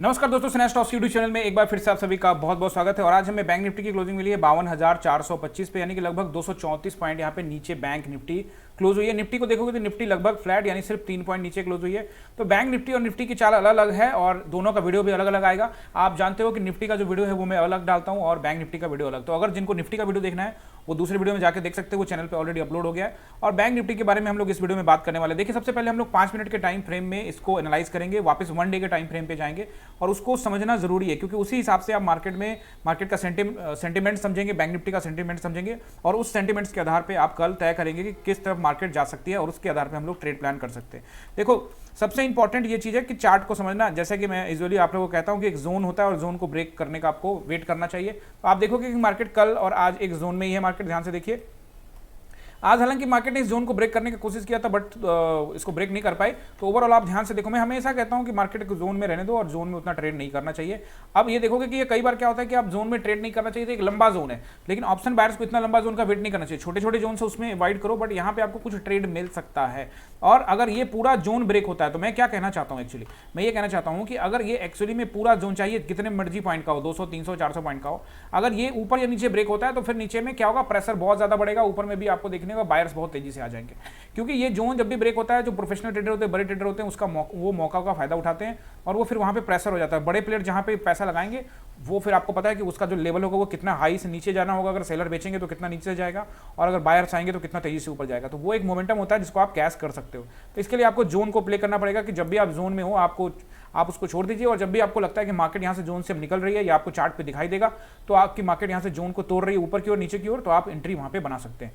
नमस्कार दोस्तों, snatch talks YouTube channel में एक बार फिर से आप सभी का बहुत बहुत स्वागत है। और आज हमें बैंक निफ्टी की क्लोजिंग मिली है 52,425 पे, यानी कि लगभग 234 पॉइंट यहाँ पे नीचे बैंक निफ्टी क्लोज हुई है। निफ्टी को देखोगे तो निफ्टी लगभग फ्लैट यानी सिर्फ 3 पॉइंट नीचे क्लोज हुई है। तो बैंक निफ्टी और निफ्टी की चाल अलग अलग है और दोनों का वीडियो भी अलग अलग आएगा। आप जानते हो कि निफ्टी का जो वीडियो है वो मैं अलग डालता हूँ और बैंक निफ्टी का वीडियो अलग। तो अगर जिनको निफ्टी का वीडियो देखना है वो दूसरे वीडियो में जाकर देख सकते हैं, वो चैनल पे ऑलरेडी अपलोड हो गया है। और बैंक निफ्टी के बारे में हम लोग इस वीडियो में बात करने वाले हैं। देखिए, सबसे पहले हम लोग 5 मिनट के टाइम फ्रेम में इसको एनालाइज करेंगे, वापस 1 डे के टाइम फ्रेम पे जाएंगे और उसको समझना जरूरी है, क्योंकि उसी हिसाब से आप मार्केट का सेंटिमेंट समझेंगे, बैंक निफ्टी का सेंटिमेंट समझेंगे और उस सेंटिमेंट्स के आधार पर आप कल तय करेंगे कि किस तरफ मार्केट जा सकती है और उसके आधार पर हम लोग ट्रेड प्लान कर सकते हैं। देखो, सबसे इंपॉर्टेंट ये चीज़ है कि चार्ट को समझना। जैसे कि मैं यूजुअली आप लोगों को कहता हूं कि एक जोन होता है और जोन को ब्रेक करने का आपको वेट करना चाहिए। तो आप देखोगे कि मार्केट कल और आज एक जोन में ही है। मार्केट ध्यान से देखिए, आज हालांकि मार्केट ने इस जोन को ब्रेक करने की कोशिश किया था बट इसको ब्रेक नहीं कर पाए। तो ओवरऑल आप ध्यान से देखो, मैं हमेशा कहता हूं कि मार्केट को जोन में रहने दो और जोन में उतना ट्रेड नहीं करना चाहिए। अब ये देखोगे कि ये कई बार क्या होता है कि आप जोन में ट्रेड नहीं करना चाहिए, तो एक लंबा जोन है, लेकिन ऑप्शन बायर्स को इतना लंबा जोन का वेट नहीं करना चाहिए। छोटे छोटे जोन से उसमें अवॉइड करो, बट यहाँ पे आपको कुछ ट्रेड मिल सकता है। और अगर ये पूरा जोन ब्रेक होता है तो मैं क्या कहना चाहता हूँ, एक्चुअली मैं ये कहना चाहता हूँ कि अगर ये एक्चुअली में पूरा जोन चाहिए कितने मर्जी पॉइंट का हो, 200 300 400 पॉइंट का हो, अगर ये ऊपर या नीचे ब्रेक होता है तो फिर नीचे में क्या होगा, प्रेशर बहुत ज्यादा बढ़ेगा। ऊपर में भी आपको देखने का बायर्स बहुत तेजी से आ जाएंगे, क्योंकि ये जोन जब भी ब्रेक होता है, जो प्रोफेशनल ट्रेडर होते हैं, बड़े ट्रेडर होते हैं, उसका वो मौका का फायदा उठाते हैं और वो फिर वहां पे प्रेशर हो जाता है। बड़े प्लेयर जहां पे पैसा लगाएंगे वो फिर आपको पता है कि उसका जो लेवल होगा वो कितना हाई से नीचे जाना होगा। अगर सेलर बेचेंगे तो कितना नीचे जाएगा और अगर बायर्स आएंगे तो कितना तेजी से ऊपर जाएगा। तो वो एक मोमेंटम होता है जिसको आप कैश कर सकते हो। तो इसके लिए आपको जोन को प्ले करना पड़ेगा कि जब भी आप जोन में हो आप उसको छोड़ दीजिए, और जब भी आपको लगता है कि मार्केट यहाँ से जोन से निकल रही है या आपको चार्ट पे दिखाई देगा तो आपकी मार्केट यहाँ से जोन को तोड़ रही है ऊपर की ओर नीचे की ओर, तो आप एंट्री वहाँ पे बना सकते हैं।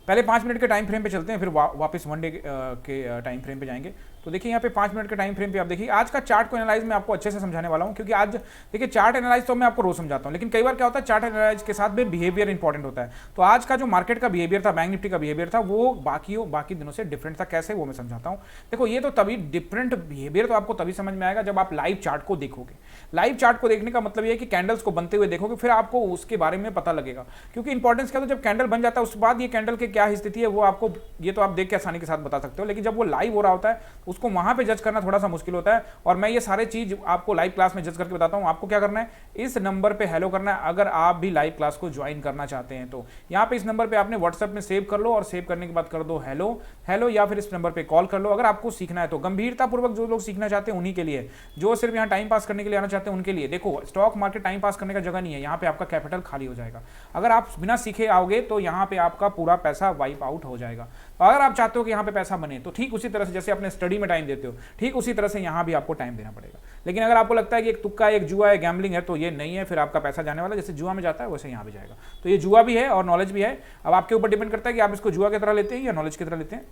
पहले 5 मिनट के टाइम फ्रेम पे चलते हैं, फिर वापस 1 डे के टाइम फ्रेम पे जाएंगे। तो देखिए, यहाँ पे 5 मिनट के टाइम फ्रेम पे आप देखिए, आज का चार्ट को एनालाइज मैं आपको अच्छे से समझाने वाला हूँ, क्योंकि आज देखिए चार्ट एनालाइज तो मैं आपको रोज समझाता हूँ, लेकिन कई बार क्या होता है चार्ट एनालाइज के साथ में बिहेवियर इंपॉर्टेंट होता है। तो आज का जो मार्केट का बिहेवियर था, बैंक निफ्टी का बिहेवियर था, वो बाकी दिनों से डिफरेंट था। कैसे, वो मैं समझाता हूँ। देखो, ये तो तभी डिफरेंट बिहेवियर तो आपको तभी समझ में आएगा जब आप लाइव चार्ट को देखोगे। लाइव चार्ट को देखने का मतलब ये है कि कैंडल्स को बनते हुए देखोगे, फिर आपको उसके बारे में पता लगेगा। क्योंकि इंपॉर्टेंस क्या, तो जब कैंडल बन जाता है उसके बाद ये कैंडल की क्या स्थिति है वो आपको, ये तो आप देख के आसानी के साथ बता सकते हो, लेकिन जब वो लाइव हो रहा होता है उसको वहां पे जज करना थोड़ा सा मुश्किल होता है। और मैं ये सारे चीज आपको लाइव क्लास में जज करके बताता हूं। आपको क्या करना है, इस नंबर पे हेलो करना है अगर आप भी लाइव क्लास को ज्वाइन करना चाहते हैं। तो यहाँ पे इस नंबर पे आपने व्हाट्सएप में सेव कर लो और सेव करने के बाद कर दो हेलो हेलो, या फिर इस नंबर पे कॉल कर लो अगर आपको सीखना है। तो गंभीरतापूर्वक जो लोग सीखना चाहते हैं उन्हीं के लिए, जो सिर्फ यहाँ टाइम पास करने के लिए आना चाहते हैं उनके लिए। देखो, स्टॉक मार्केट टाइम पास करने का जगह नहीं है, यहाँ पे आपका कैपिटल खाली हो जाएगा। अगर आप बिना सीखे आओगे तो यहाँ पे आपका पूरा पैसा वाइप आउट हो जाएगा। अगर आप चाहते हो कि यहाँ पे पैसा बने तो ठीक उसी तरह से जैसे अपने स्टडी में टाइम देते हो, ठीक उसी तरह से यहाँ भी आपको टाइम देना पड़ेगा। लेकिन अगर आपको लगता है कि एक तुक्का है, एक जुआ है, गैम्बलिंग है, तो ये नहीं है, फिर आपका पैसा जाने वाला जैसे जुआ में जाता है वैसे यहाँ भी जाएगा। तो ये जुआ भी है और नॉलेज भी है। अब आपके ऊपर डिपेंड करता है कि आप इसको जुआ की तरह लेते हैं या नॉलेज की तरह लेते हैं।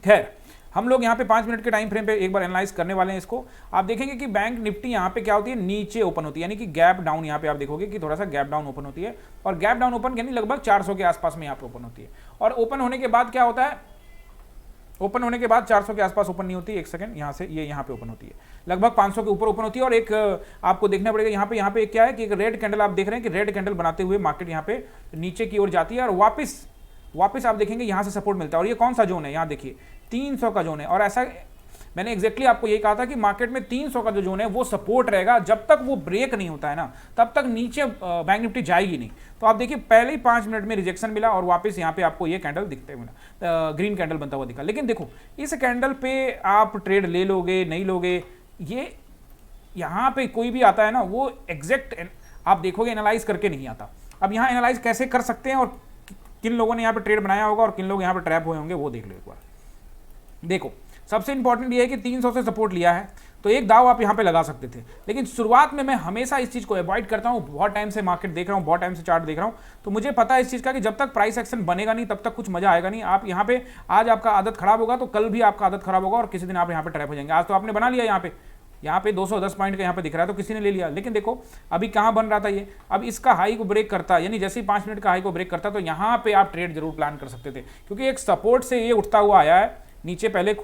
खैर, हम लोग यहाँ पे 5 मिनट के टाइम फ्रेम पे एक बार एनालाइज करने वाले हैं इसको। आप देखेंगे कि बैंक निफ्टी यहाँ पे क्या होती है, नीचे ओपन होती है, यानी कि गैप डाउन। यहाँ पे आप देखोगे कि थोड़ा सा गैप डाउन ओपन होती है और गैप डाउन ओपन यानी लगभग 400 के आसपास में यहाँ पे ओपन होती है। और ओपन होने के बाद क्या होता है, ओपन होने के बाद 400 के आसपास ओपन नहीं होती, एक सेकंड, यहाँ से ये यहाँ पे ओपन होती है, लगभग 500 के ऊपर ओपन होती है। और एक आपको देखना पड़ेगा यहाँ पे क्या है कि एक रेड कैंडल आप देख रहे हैं कि रेड कैंडल बनाते हुए मार्केट यहाँ पे नीचे की ओर जाती है और वापस आप देखेंगे यहाँ से सपोर्ट मिलता है। और ये कौन सा जोन है, यहाँ देखिए 300 का जोन है। और ऐसा मैंने एग्जैक्टली आपको यही कहा था कि मार्केट में 300 का जो जोन है वो सपोर्ट रहेगा। जब तक वो ब्रेक नहीं होता है ना, तब तक नीचे बैंक निफ्टी जाएगी नहीं। तो आप देखिए, पहले ही 5 मिनट में रिजेक्शन मिला और वापस यहाँ पे आपको ये कैंडल दिखते मिला, ग्रीन कैंडल बनता हुआ दिखा। लेकिन देखो, इस कैंडल पे आप ट्रेड ले लोगे नहीं लोगे, ये यहाँ पे कोई भी आता है ना वो एग्जैक्ट आप देखोगे एनालाइज करके नहीं आता। अब यहाँ एनालाइज कैसे कर सकते हैं और किन लोगों ने यहाँ पे ट्रेड बनाया होगा और किन लोग यहाँ पे ट्रैप हुए होंगे वो देख लो एक बार। देखो, सबसे इंपॉर्टेंट ये है कि 300 से सपोर्ट लिया है तो एक दाव आप यहाँ पे लगा सकते थे, लेकिन शुरुआत में मैं हमेशा इस चीज को अवॉइड करता हूँ। बहुत टाइम से मार्केट देख रहा हूँ, बहुत टाइम से चार्ट देख रहा हूँ, तो मुझे पता है इस चीज का कि जब तक प्राइस एक्शन बनेगा नहीं तब तक कुछ मजा आएगा नहीं। आप यहाँ पे आज आपका आदत खराब होगा तो कल भी आपका आदत खराब होगा और किसी दिन आप यहाँ पे ट्रैप हो जाएंगे। आज तो आपने बना लिया, यहाँ पे 210 पॉइंट का यहाँ पे दिख रहा है तो किसी ने ले लिया। लेकिन देखो अभी कहाँ बन रहा था ये, अब इसका हाई को ब्रेक करता, यानी जैसे ही 5 मिनट का हाई को ब्रेक करता तो यहाँ पे आप ट्रेड जरूर प्लान कर सकते थे, क्योंकि एक सपोर्ट से ये उठता हुआ आया है, नीचे पहले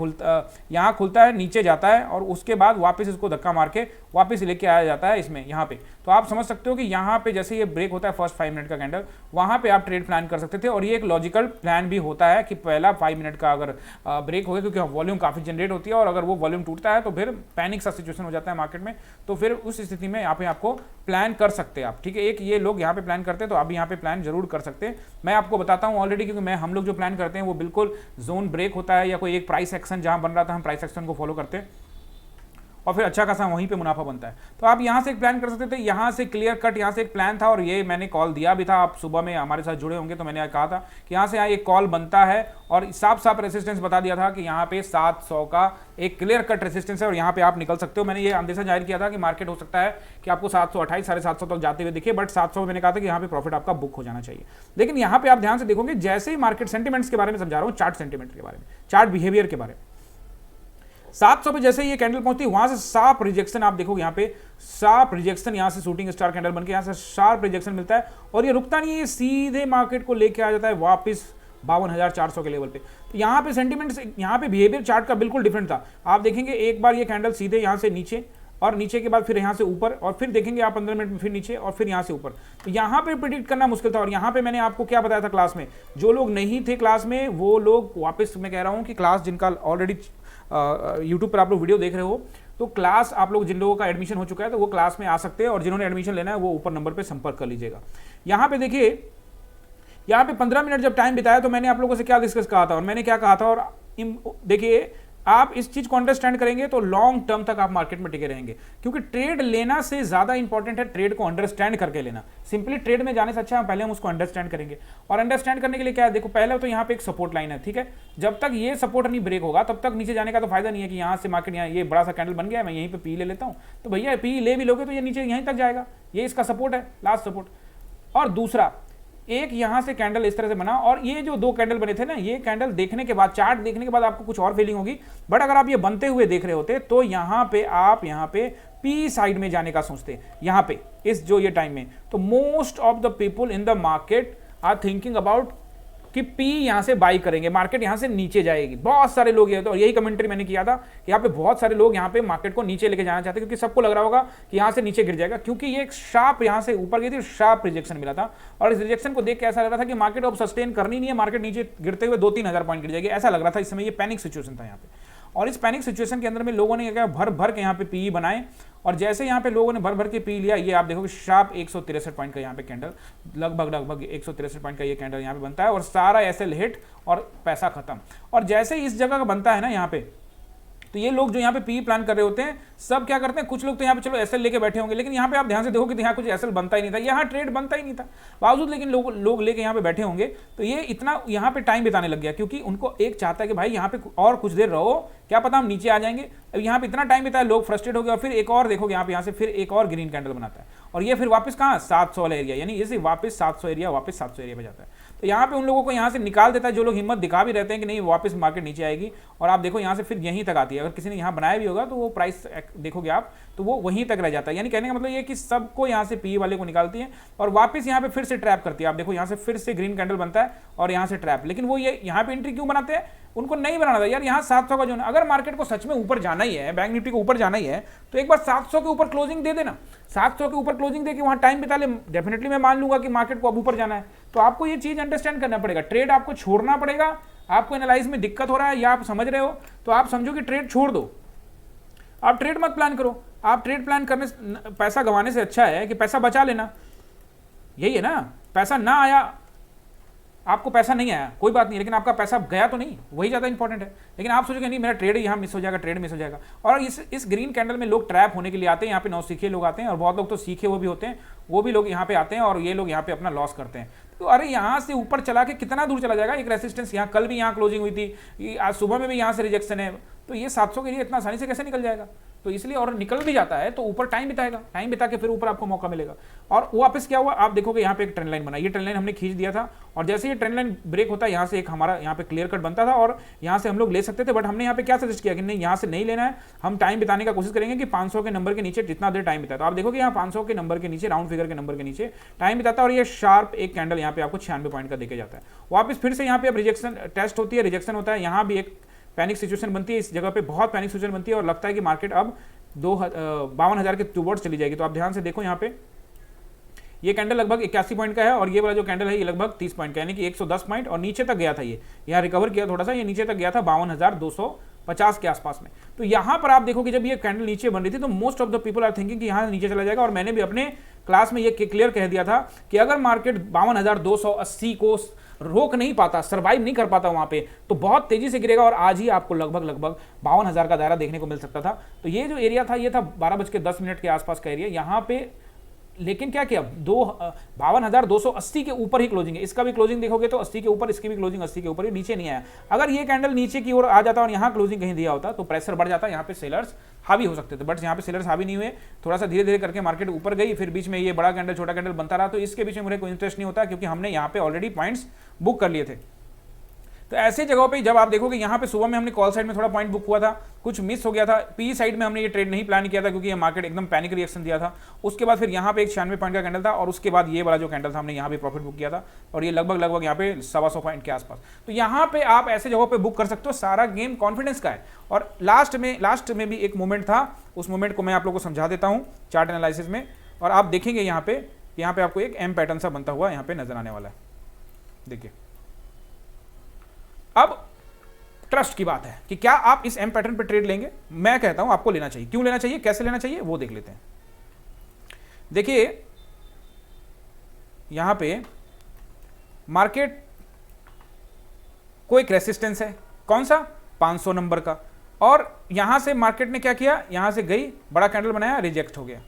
यहाँ खुलता है, नीचे जाता है और उसके बाद वापस इसको धक्का मार के वापस लेके आया जाता है इसमें यहाँ पे। तो आप समझ सकते हो कि यहाँ पे जैसे ये ब्रेक होता है फर्स्ट 5 मिनट का कैंडल, वहाँ पे आप ट्रेड प्लान कर सकते थे। और ये एक लॉजिकल प्लान भी होता है कि पहला 5 मिनट का अगर ब्रेक हो गया, क्योंकि वॉल्यूम काफ़ी जनरेट होती है और अगर वो वॉल्यूम टूटता है तो फिर पैनिक सा सिचुएशन हो जाता है मार्केट में। तो फिर उस स्थिति में यहाँ पे आपको प्लान कर सकते हैं आप, ठीक है। एक ये लोग यहाँ पे प्लान करते हैं तो आप यहाँ पे प्लान जरूर कर सकते हैं। मैं आपको बताता हूँ ऑलरेडी, क्योंकि हम लोग जो प्लान करते हैं वो बिल्कुल जोन ब्रेक होता है या कोई एक प्राइस एक्शन जहाँ बन रहा था हम प्राइस एक्शन को फॉलो करते हैं और फिर अच्छा खासा वहीं पे मुनाफा बनता है। तो आप यहाँ से एक प्लान कर सकते थे, यहाँ से क्लियर कट यहाँ से एक प्लान था और ये मैंने कॉल दिया भी था। आप सुबह में हमारे साथ जुड़े होंगे तो मैंने कहा था कि यहाँ से यहाँ एक कॉल बनता है और साफ साफ रेसिस्टेंस बता दिया था कि यहाँ पे 700 का एक क्लियर कट रेसिस्टेंस है और यहाँ पे आप निकल सकते हो। मैंने ये अंदेशा जाहिर किया था कि मार्केट हो सकता है कि आपको 728 750 तक जाते हुए दिखे, बट 700 मैंने कहा था कि यहाँ पे प्रॉफिट आपका बुक हो जाना चाहिए। लेकिन यहाँ पे आप ध्यान से देखोगे, जैसे ही मार्केट सेंटिमेंट्स के बारे में समझा रहा हूँ, चार्ट सेंटिमेंट के बारे में, चार्ट बिहेवियर के बारे में, 700 पे जैसे ये कैंडल पहुंचती है वहां से शार्प रिजेक्शन आप देखोगे, यहाँ पे शार्प रिजेक्शन, यहाँ से शूटिंग स्टार कैंडल बनके यहाँ से शार्प रिजेक्शन मिलता है और ये रुकता नहीं है, ये सीधे मार्केट को लेके आ जाता है वापस 52,400 के लेवल पे। तो यहाँ पे सेंटिमेंट्स, यहाँ पे बिहेवियर चार्ट का बिल्कुल डिफरेंट था। आप देखेंगे एक बार ये कैंडल सीधे यहाँ से नीचे और नीचे के बाद फिर यहाँ से ऊपर और फिर देखेंगे आप 15 मिनट में फिर नीचे और फिर यहाँ से ऊपर। तो यहाँ पे प्रिडिक्ट करना मुश्किल था और यहाँ पे मैंने आपको क्या बताया था क्लास में, जो लोग नहीं थे क्लास में वो लोग वापस, मैं कह रहा हूँ कि क्लास जिनका ऑलरेडी यूट्यूब पर आप लोग वीडियो देख रहे हो, तो क्लास आप लोग जिन लोगों का एडमिशन हो चुका है तो वो क्लास में आ सकते हैं और जिन्होंने एडमिशन लेना है वो ऊपर नंबर पे संपर्क कर लीजिएगा। यहाँ पे देखिए, यहाँ पे 15 मिनट जब टाइम बिताया तो मैंने आप लोगों से क्या डिस्कस कहा था और मैंने क्या कहा था, और देखिए आप इस चीज को अंडरस्टैंड करेंगे तो लॉन्ग टर्म तक आप मार्केट में टिके रहेंगे, क्योंकि ट्रेड लेना से ज्यादा इंपॉर्टेंट है ट्रेड को अंडरस्टैंड करके लेना। सिंपली ट्रेड में जाने से अच्छा है पहले हम उसको अंडरस्टैंड करेंगे। और अंडरस्टैंड करने के लिए क्या है, देखो पहले तो यहाँ पे एक सपोर्ट लाइन है, ठीक है। जब तक ये सपोर्ट नहीं ब्रेक होगा तब तक नीचे जाने का तो फायदा नहीं है कि यहाँ से मार्केट, यहाँ ये बड़ा सा कैंडल बन गया है मैं यहीं पे पी ले लेता हूँ, तो भैया पी ले भी लोगे तो ये नीचे यहीं तक जाएगा, ये इसका सपोर्ट है, लास्ट सपोर्ट। और दूसरा एक यहां से कैंडल इस तरह से बना और ये जो दो कैंडल बने थे ना, ये कैंडल देखने के बाद, चार्ट देखने के बाद आपको कुछ और फीलिंग होगी, बट अगर आप ये बनते हुए देख रहे होते तो यहां पे आप यहां पे पी साइड में जाने का सोचते, यहां पे इस जो ये टाइम में। तो most of the people in the market are thinking about कि पी यहां से बाई करेंगे, मार्केट यहां से नीचे जाएगी। बहुत सारे लोग ये, तो यही कमेंट्री मैंने किया था कि यहाँ पे बहुत सारे लोग यहाँ पे मार्केट को नीचे लेके जाना चाहते हैं, क्योंकि सबको लग रहा होगा कि यहाँ से नीचे गिर जाएगा, क्योंकि ये एक शार्प यहाँ से ऊपर गई थी, शार्प रिजेक्शन मिला था और इस रिजेक्शन को देख के ऐसा लग रहा था कि मार्केट अब सस्टेन करनी नहीं है, मार्केट नीचे गिरते हुए 2-3 हज़ार पॉइंट गिर जाएगी, ऐसा लग रहा था। इस समय ये पैनिक सिचुएशन था यहाँ पे, और इस पैनिक सिचुएशन के अंदर में लोगों ने क्या भर भर के यहाँ पे पी बनाए और जैसे यहाँ पे लोगों ने भर भर के पी लिया, ये आप देखोगे शार्प 163 पॉइंट का यहाँ पे कैंडल, लगभग 163 पॉइंट का ये कैंडल यहाँ पे बनता है और सारा एसएल हिट और पैसा खत्म। और जैसे इस जगह का बनता है ना यहाँ पे, तो ये लोग जो यहाँ पे पी प्लान कर रहे होते हैं सब क्या करते हैं, कुछ लोग तो यहाँ पे चलो एसएल लेके बैठे होंगे, लेकिन यहाँ पे आप ध्यान से देखोगे तो यहाँ कुछ एसएल बनता ही नहीं था, यहाँ ट्रेड बनता ही नहीं था बावजूद, लेकिन लोग लेके यहाँ पे बैठे होंगे। तो ये इतना यहाँ पे टाइम बिताने लग गया, क्योंकि उनको एक चाहता है कि भाई यहाँ पे और कुछ देर रहो, क्या पता हम नीचे आ जाएंगे। अब यहाँ पे इतना टाइम बिताया, लोग फ्रस्ट्रेट हो गए और फिर एक और देखोगे यहाँ से फिर एक और ग्रीन कैंडल बनाता है और ये फिर वापस कहाँ 700 वाला एरिया, यानी ये वापस 700 एरिया, वापस 700 एरिया पे जाता है। तो यहाँ पे उन लोगों को यहाँ से निकाल देता है जो लोग हिम्मत दिखा भी रहते हैं कि नहीं वापस मार्केट नीचे आएगी, और आप देखो यहाँ से फिर यहीं तक आती है। अगर किसी ने यहाँ बनाया भी होगा तो वो प्राइस देखोगे आप तो वो वहीं तक रह जाता है, यानी कहने का मतलब ये कि सबको यहाँ से पी वाले को निकालती है और वापस यहाँ पे फिर से ट्रैप करती है। आप देखो यहाँ से फिर से ग्रीन कैंडल बनता है और यहाँ से ट्रैप, लेकिन वो ये यहाँ पे एंट्री क्यों बनाते हैं, उनको नहीं बनाना था यार। यहाँ 700 का जो, अगर मार्केट को सच में ऊपर जाना ही है, बैंक निफ्टी को ऊपर जाना ही है, तो एक बार 700 के ऊपर क्लोजिंग दे देना, 700 के ऊपर क्लोजिंग दे के वहाँ टाइम बिता ले, डेफिनेटली मैं मान लूंगा कि मार्केट को अब ऊपर जाना है। तो आपको ये चीज अंडरस्टैंड करना पड़ेगा, ट्रेड आपको छोड़ना पड़ेगा। आपको एनालाइज में दिक्कत हो रहा है या आप समझ रहे हो तो आप समझो कि ट्रेड छोड़ दो, आप ट्रेड मत प्लान करो। आप ट्रेड प्लान करने पैसा गंवाने से अच्छा है कि पैसा बचा लेना, यही है ना। पैसा ना आया, आपको पैसा नहीं आया कोई बात नहीं, लेकिन आपका पैसा गया तो नहीं, वही ज़्यादा इंपॉर्टेंट है। लेकिन आप सोचोगे नहीं मेरा ट्रेड यहाँ मिस हो जाएगा, ट्रेड मिस हो जाएगा। और इस ग्रीन कैंडल में लोग ट्रैप होने के लिए आते हैं, यहाँ पे नौसीखे लोग आते हैं और बहुत लोग तो सीखे हुए भी होते हैं, वो भी लोग यहाँ पे आते हैं और ये लोग यहाँ पे अपना लॉस करते हैं। तो अरे यहाँ से ऊपर चला के कितना दूर चला जाएगा, एक रेसिस्टेंस यहाँ कल भी यहाँ क्लोजिंग हुई थी, आज सुबह में भी यहाँ से रिजेक्शन है, तो ये 700 के लिए इतना आसानी से कैसे निकल जाएगा। तो इसलिए, और निकल भी जाता है तो ऊपर टाइम बिताएगा, टाइम बिता के फिर ऊपर आपको मौका मिलेगा। और वापस क्या हुआ आप देखोगे यहाँ पे एक ट्रेंड लाइन बना, ये ट्रेंड लाइन हमने खींच दिया था और जैसे ये ट्रेंड लाइन ब्रेक होता है यहाँ से एक हमारा यहाँ पे क्लियर कट बनता था और यहाँ से हम लोग ले सकते थे, बट हमने यहाँ पे क्या सजेस्ट किया कि नहीं यहाँ से नहीं लेना है, हम टाइम बिताने का कोशिश करेंगे कि 500 के नंबर के नीचे जितना देर टाइम बिताता। तो आप देखोगे यहाँ 500 के नंबर के नीचे, राउंड फिगर के नंबर के नीचे टाइम बिताता और ये शार्प एक कैंडल यहाँ पे आपको 96 पॉइंट का देके जाता है। वापस फिर से यहाँ पे अब रिजेक्शन टेस्ट होती है, रिजेक्शन होता है, यहाँ भी एक पैनिक सिचुएशन बनती है, इस जगह पे बहुत पैनिक सिचुएशन बनती है और लगता है कि मार्केट अब 52,000 के टूवर्ड्स चली जाएगी। तो आप ध्यान से देखो यहाँ पे ये कैंडल लगभग 81 पॉइंट का है और ये वाला जो कैंडल है ये लगभग 30 पॉइंट का, यानी कि 110 पॉइंट और नीचे तक गया था। ये यहाँ रिकवर किया थोड़ा सा, ये नीचे तक गया था 52,250 के आसपास में। तो यहाँ पर आप देखो कि जब ये कैंडल नीचे बन रही थी तो most of the people are thinking कि यहाँ नीचे चला जाएगा। और मैंने भी अपने क्लास में ये क्लियर कह दिया था कि अगर मार्केट 52,280 को रोक नहीं पाता, सर्वाइव नहीं कर पाता वहां पे, तो बहुत तेजी से गिरेगा और आज ही आपको लगभग 52,000 का दायरा देखने को मिल सकता था। तो ये जो एरिया था ये था 12:10 के आसपास का एरिया यहाँ पे। लेकिन क्या किया, 52,280 के ऊपर ही क्लोजिंग है। इसका भी क्लोजिंग देखोगे तो 80 के ऊपर, इसकी भी क्लोजिंग 80 के ऊपर ही, नीचे नहीं आया। अगर ये कैंडल नीचे की ओर आ जाता और यहाँ क्लोजिंग कहीं दिया होता तो प्रेशर बढ़ जाता, यहाँ पे सेलर्स हावी हो सकते थे। बट यहाँ पे सेलर्स हावी नहीं हुए, थोड़ा सा धीरे धीरे करके मार्केट ऊपर गई, फिर बीच में ये बड़ा कैंडल छोटा कैंडल बनता रहा। तो इसके बीच में मुझे कोई इंटरेस्ट नहीं होता क्योंकि हमने यहाँ पे ऑलरेडी पॉइंट्स बुक कर लिए थे। तो ऐसे जगहों पे जब आप देखोगे यहाँ पे सुबह में हमने कॉल साइड में थोड़ा पॉइंट बुक हुआ था, कुछ मिस हो गया था। पी साइड में हमने ये ट्रेड नहीं प्लान किया था क्योंकि ये मार्केट एकदम पैनिक रिएक्शन दिया था। उसके बाद फिर यहाँ पे एक 96 पॉइंट का कैंडल था और उसके बाद ये वाला जो कैंडल था हमने यहाँ पे प्रॉफिट बुक किया था और ये लगभग यहाँ पे 125 पॉइंट के आसपास। तो यहाँ पे आप ऐसे जगहों पे बुक कर सकते हो। सारा गेम कॉन्फिडेंस का है। और लास्ट में भी एक मोमेंट था, उस मोमेंट को मैं आप लोगों को समझा देता हूँ चार्ट एनालिसिस में। और आप देखेंगे यहाँ पे आपको एक एम पैटर्न सा बनता हुआ यहाँ पे नजर आने वाला है। देखिए अब ट्रस्ट की बात है कि क्या आप इस एम पैटर्न पे ट्रेड लेंगे। मैं कहता हूं आपको लेना चाहिए। क्यों लेना चाहिए, कैसे लेना चाहिए, वो देख लेते हैं। देखिए यहां पे मार्केट को एक रेसिस्टेंस है, कौन सा, 500 नंबर का। और यहां से मार्केट ने क्या किया, यहां से गई, बड़ा कैंडल बनाया, रिजेक्ट हो गया।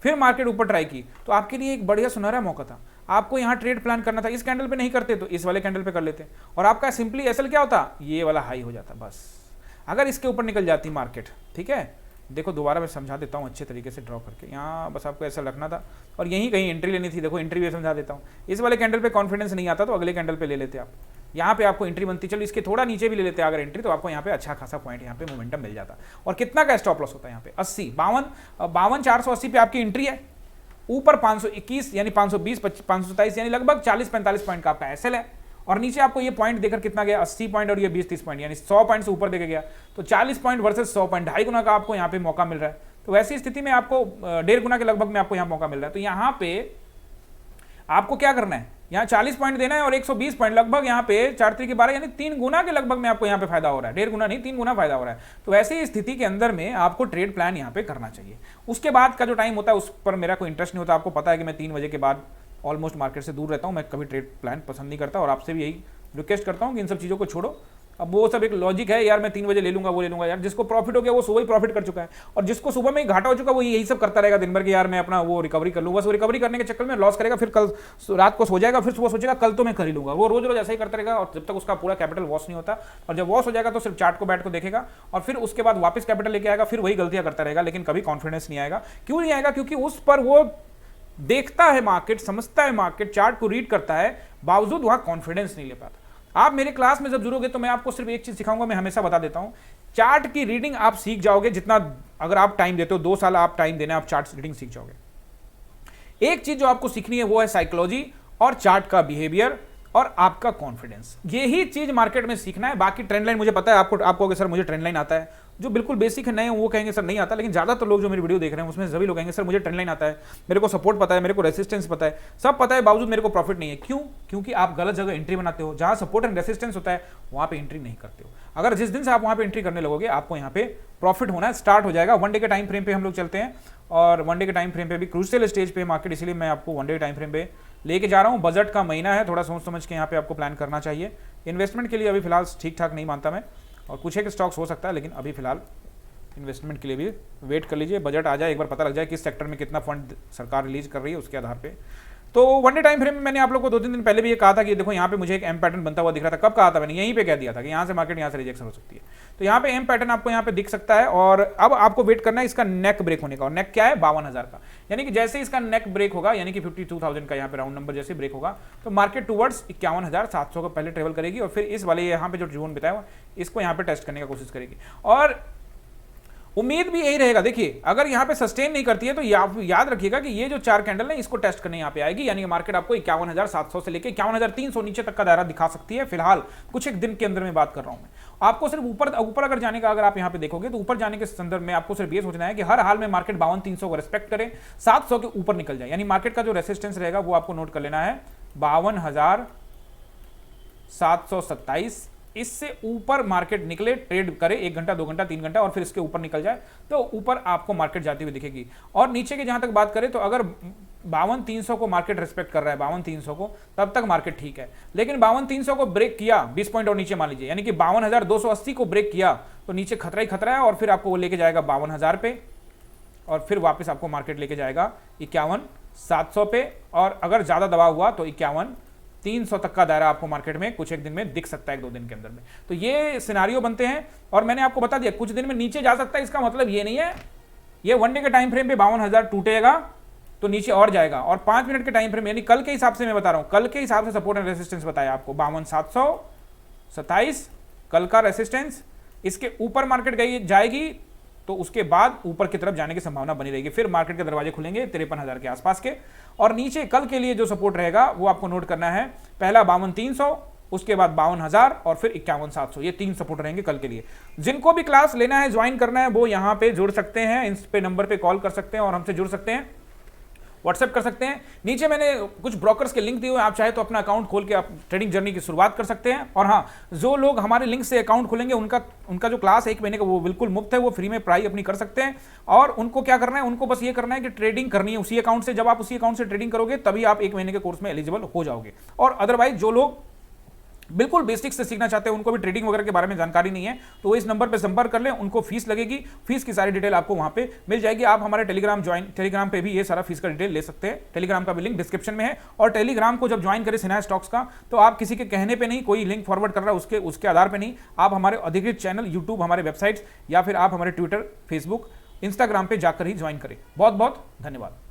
फिर मार्केट ऊपर ट्राई की, तो आपके लिए एक बढ़िया सुनहरा मौका था। आपको यहां ट्रेड प्लान करना था, इस कैंडल पे नहीं करते तो इस वाले कैंडल पे कर लेते और आपका सिंपली एसएल क्या होता, ये वाला हाई हो जाता बस। अगर इसके ऊपर निकल जाती मार्केट, ठीक है, देखो दोबारा मैं समझा देता हूँ अच्छे तरीके से ड्रॉ करके। यहाँ बस आपको ऐसा रखना था और यहीं कहीं एंट्री लेनी थी। देखो एंट्री भी समझा देता हूँ। इस वाले कैंडल पे कॉन्फिडेंस नहीं आता तो अगले कैंडल पे ले लेते आप। यहाँ पे आपको एंट्री बनती, चलो इसके थोड़ा नीचे भी ले लेते अगर एंट्री, तो आपको यहाँ पे अच्छा खासा पॉइंट यहाँ पे मोमेंटम मिल जाता। और कितना का स्टॉप लॉस होता है यहाँ पे, 80, 52,480 पे आपकी एंट्री है। ऊपर 521 यानी 520, 527 यानी लगभग 40-45 पॉइंट का आपका एसएल है। और नीचे आपको ये पॉइंट देकर कितना गया, 80 पॉइंट और ये 20-30 पॉइंट, यानी 100 पॉइंट से ऊपर देकर गया। तो 40 पॉइंट वर्सेस 100 पॉइंट, 2.5 गुना का आपको यहाँ पे मौका मिल रहा है। तो वैसी स्थिति में आपको 1.5 गुना के लगभग में आपको यहाँ मौका मिल रहा है। तो यहाँ पे आपको क्या करना है, यहाँ 40 पॉइंट देना है और 120 पॉइंट लगभग यहाँ पे 4×3=12 यानी 3 गुना के लगभग में आपको यहाँ पे फायदा हो रहा है। 1.5 गुना नहीं, 3 गुना फायदा हो रहा है। तो ऐसी स्थिति के अंदर में आपको ट्रेड प्लान यहाँ पे करना चाहिए। उसके बाद का जो टाइम होता है उस पर मेरा कोई इंटरेस्ट नहीं होता। आपको पता है कि मैं 3 बजे के बाद ऑलमोस्ट मार्केट से दूर रहता हूँ। मैं कभी ट्रेड प्लान पसंद नहीं करता और आपसे भी यही रिक्वेस्ट करता हूँ कि इन सब चीज़ों को छोड़ो। अब वो सब एक लॉजिक है यार, मैं 3 बजे ले लूंगा, वो ले लूंगा। यार जिसको प्रॉफिट हो गया वो सुबह ही प्रॉफिट कर चुका है और जिसको सुबह में ही घाटा हो चुका वो यही सब करता रहेगा दिन भर कि यार मैं अपना वो रिकवरी कर लूँ। बस वो रिकवरी करने के चक्कर में लॉस करेगा, फिर कल रात को सो जाएगा, फिर सुबह सोचेगा कल तो मैं कर ही लूंगा। वो रोज रोज ऐसा ही करता रहेगा और जब तक उसका पूरा कैपिटल वॉश नहीं होता। और जब वॉश हो जाएगा तो सिर्फ चार्ट को बैठ को देखेगा और फिर उसके बाद वापस कैपिटल लेके आएगा, फिर वही गलतियां करता रहेगा, लेकिन कभी कॉन्फिडेंस नहीं आएगा। क्यों नहीं आएगा, क्योंकि उस पर वो देखता है मार्केट, समझता है मार्केट, चार्ट को रीड करता है, बावजूद वहां कॉन्फिडेंस नहीं ले पाता। आप मेरे क्लास में जब जुड़ोगे तो मैं आपको सिर्फ एक चीज सिखाऊंगा, मैं हमेशा बता देता हूं, चार्ट की रीडिंग आप सीख जाओगे जितना, अगर आप टाइम देते हो 2 साल आप टाइम देना, आप चार्ट रीडिंग सीख जाओगे। एक चीज जो आपको सीखनी है वो है साइकोलॉजी और चार्ट का बिहेवियर और आपका कॉन्फिडेंस। यही चीज मार्केट में सीखना है। बाकी ट्रेंड लाइन मुझे पता है, आपको सर मुझे ट्रेंड लाइन आता है, जो बिल्कुल बेसिक है, नए वो कहेंगे सर नहीं आता। लेकिन ज्यादातर लोग जो मेरी वीडियो देख रहे हैं उसमें सभी लोग कहेंगे सर मुझे ट्रेंड लाइन आता है, मेरे को सपोर्ट पता है, मेरे को रेसिस्टेंस पता है, सब पता है, बावजूद मेरे को प्रॉफिट नहीं है। क्यों? क्योंकि आप गलत जगह एंट्री बनाते हो। जहां सपोर्ट एंड रेसिस्टेंस होता है वहां पे एंट्री नहीं करते हो। अगर जिस दिन से आप वहां पे एंट्री करने लगोगे आपको यहाँ पे प्रॉफिट होना स्टार्ट हो जाएगा। 1 डे के टाइम फ्रेम पे हम लोग चलते हैं और 1 डे के टाइम फ्रेम पे भी क्रूशियल स्टेज पे मार्केट, इसलिए मैं आपको 1 डे के टाइम फ्रेम पे लेके जा रहा हूँ। बजट का महीना है, थोड़ा सोच समझ के यहाँ पे आपको प्लान करना चाहिए। इन्वेस्टमेंट के लिए अभी फिलहाल ठीक ठाक नहीं मानता मैं, और कुछ एक स्टॉक्स हो सकता है, लेकिन अभी फिलहाल इन्वेस्टमेंट के लिए भी वेट कर लीजिए। बजट आ जाए, एक बार पता लग जाए किस सेक्टर में कितना फंड सरकार रिलीज कर रही है, उसके आधार पे। तो 1 डे टाइम फ्रेम में मैंने आप लोग को 2-3 दिन पहले भी ये कहा था कि देखो यहाँ पे मुझे एक एम पैटर्न बनता हुआ दिख रहा था। कब कहा था मैंने? यहीं पे कह दिया था कि यहाँ से मार्केट यहाँ से रिजेक्शन हो सकती है। तो यहाँ पे एम पैटर्न आपको यहाँ पे दिख सकता है और अब आपको वेट करना है इसका नेक ब्रेक होने का। और नेक क्या है? 52,000 का। यानी कि जैसे इसका नेक ब्रेक होगा, यानी कि 52,000 का यहाँ पे राउंड नंबर जैसे ब्रेक होगा, तो मार्केट टूवर्ड्स 51,700 को पहले ट्रेवल करेगी और फिर इस वाले यहाँ पे जो जोन बताया हुआ इसको यहाँ पे टेस्ट करने की कोशिश करेगी। और उम्मीद भी यही रहेगा। देखिए अगर यहां पे सस्टेन नहीं करती है तो याद रखिएगा कि ये जो 4 कैंडल है इसको टेस्ट करने यहां पे आएगी, यानी कि मार्केट आपको 51,700 से लेकर 51,300 नीचे तक का दायरा दिखा सकती है। फिलहाल कुछ एक दिन के अंदर में बात कर रहा हूं मैं। आपको सिर्फ ऊपर अगर जाने का, अगर आप यहां पे देखोगे तो ऊपर जाने के संदर्भ में आपको सिर्फ ये सोचना है कि हर हाल में मार्केट 52,300 को रिस्पेक्ट करे, 700 के ऊपर निकल जाए, यानी मार्केट का जो रेसिस्टेंस रहेगा वो आपको नोट कर लेना है 52,727। इससे ऊपर मार्केट निकले, ट्रेड करे 1 घंटा 2 घंटा 3 घंटा और फिर इसके ऊपर निकल जाए तो ऊपर आपको मार्केट जाती हुई दिखेगी। और नीचे के जहां तक बात करें तो अगर 52,300 को मार्केट रिस्पेक्ट कर रहा है, 52,300 को, तब तक मार्केट ठीक है। लेकिन 52,300 को ब्रेक किया 20 पॉइंट और नीचे मान लीजिए, यानी कि 52,280 को ब्रेक किया तो नीचे खतरा ही खतरा है और फिर आपको वो लेके जाएगा 52,000 पे और फिर वापस आपको मार्केट लेके जाएगा 51,700 पे। और अगर ज्यादा दबाव हुआ तो 51,300 तक का दायरा आपको मार्केट में कुछ एक दिन में दिख सकता है, 1-2 दिन के अंदर में। तो ये सिनारियो बनते हैं और मैंने आपको बता दिया कुछ दिन में नीचे जा सकता है। इसका मतलब ये नहीं है ये 1 डे के टाइम फ्रेम पे 52,000 टूटेगा तो नीचे और जाएगा, और 5 मिनट के टाइम फ्रेम यानी कल के हिसाब से मैं बता रहा हूं, कल के हिसाब से सपोर्ट एंड रेसिस्टेंस बताया आपको 52,727 कल का रेसिस्टेंस। इसके ऊपर मार्केट जाएगी तो उसके बाद ऊपर की तरफ जाने की संभावना बनी रहेगी, फिर मार्केट के दरवाजे खुलेंगे 53,000 के आसपास के। और नीचे कल के लिए जो सपोर्ट रहेगा वो आपको नोट करना है, पहला 52,300, उसके बाद 52,000 और फिर 51,700, ये 3 सपोर्ट रहेंगे कल के लिए। जिनको भी क्लास लेना है, ज्वाइन करना है, वो यहां पे जुड़ सकते हैं, इस पे नंबर पे कॉल कर सकते हैं और हमसे जुड़ सकते हैं, व्हाट्सएप कर सकते हैं। नीचे मैंने कुछ ब्रोकर्स के लिंक दिए हुए, आप चाहे तो अपना अकाउंट खोल के आप ट्रेडिंग जर्नी की शुरुआत कर सकते हैं। और हाँ, जो लोग हमारे लिंक से अकाउंट खोलेंगे उनका जो क्लास 1 महीने का वो बिल्कुल मुफ्त है, वो फ्री में पढ़ाई अपनी कर सकते हैं। और उनको क्या करना है, उनको बस ये करना है कि ट्रेडिंग करनी है उसी अकाउंट से। जब आप उसी अकाउंट से ट्रेडिंग करोगे तभी आप 1 महीने के कोर्स में एलिजिबल हो जाओगे। और अदरवाइज जो लोग बिल्कुल बेसिक्स से सीखना चाहते हैं, उनको भी ट्रेडिंग वगैरह के बारे में जानकारी नहीं है, तो वो इस नंबर पे संपर्क कर लें। उनको फीस लगेगी, फीस की सारी डिटेल आपको वहां पे मिल जाएगी। आप हमारे टेलीग्राम पे भी ये सारा फीस का डिटेल ले सकते हैं। टेलीग्राम का भी लिंक डिस्क्रिप्शन में है। और टेलीग्राम को जब ज्वाइन करें सिन्हा स्टॉक्स का, तो आप किसी के कहने पे नहीं, कोई लिंक फॉरवर्ड कर रहा है उसके आधार पर नहीं, आप हमारे अधिकृत चैनल यूट्यूब, हमारे वेबसाइट्स या फिर आप हमारे ट्विटर, फेसबुक, इंस्टाग्राम पे जाकर ही ज्वाइन करें। बहुत बहुत धन्यवाद।